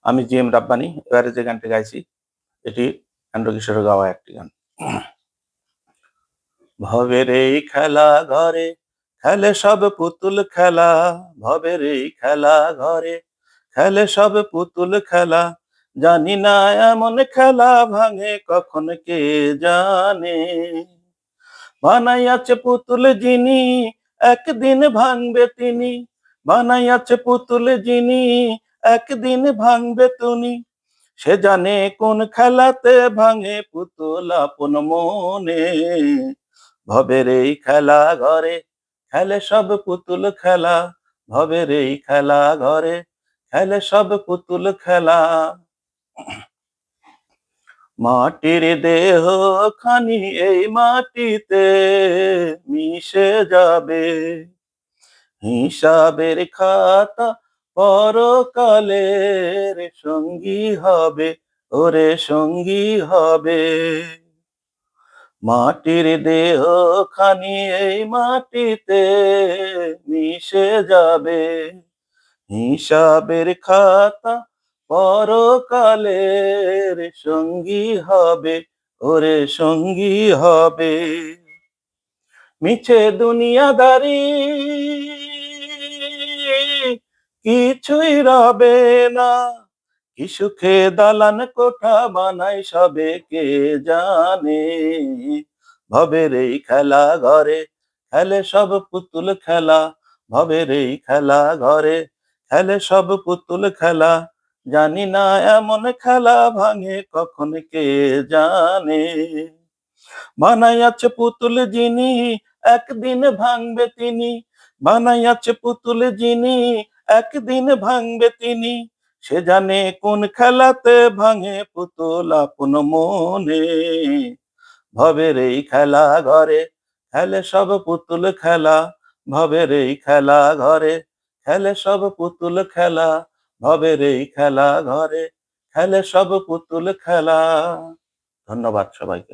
আমি G M Rabbani এবারে যে গানটি গাইছি এটি এন্ড্র কিশোরের গাওয়া একটি গান। ভবের এই খেলা ঘরে খেলে সব পুতুল খেলা, ভবের এই খেলা ঘরে খেলে সব পুতুল খেলা, জানি না এমন খেলা ভাঙে কখন কে জানে। বানাইয়াছে পুতুল যিনি একদিন ভাঙবে তিনি, বানাইয়াছে পুতুল যিনি একদিন ভাঙবে তুমি, সে জানে কোন খেলাতে ভাঙে পুতুল আপন মনে। ভবের এই খেলা ঘরে খেলে সব পুতুল খেলা, ভবের এই খেলা ঘরে খেলে সব পুতুল খেলা। মাটির দেহ খানি এই মাটিতে মিশে যাবে, হিসাবের খাতা পরকালের সঙ্গী হবে, ওরে সঙ্গী হবে। মাটির দেহ খানি এই মাটিতে মিশে যাবে, হিসাবের খাতা পরকালের সঙ্গী হবে, ওরে সঙ্গী হবে। মিছে দুনিয়াদারি কিছুই রবে না, কি সুখে দালান কোঠা বানাই সবে কে জানে। ভবের এই খেলা ঘরে খেলে সব পুতুল খেলা, ভবের এই খেলা ঘরে খেলে সব পুতুল খেলা, জানি না এমন খেলা ভাঙে কখন কে জানে। বানাইয়াছে পুতুল যিনি একদিন ভাঙবে তিনি, বানাইয়াছে পুতুল যিনি একদিন ভাঙবে তিনি, সে জানে কোন খেলাতে ভাঙে পুতুল আপন মনে। ভবের এই খেলা ঘরে খেলে সব পুতুল খেলা, ভবের এই খেলা ঘরে খেলে সব পুতুল খেলা, ভবের এই খেলা ঘরে খেলে সব পুতুল খেলা। ধন্যবাদ সবাইকে।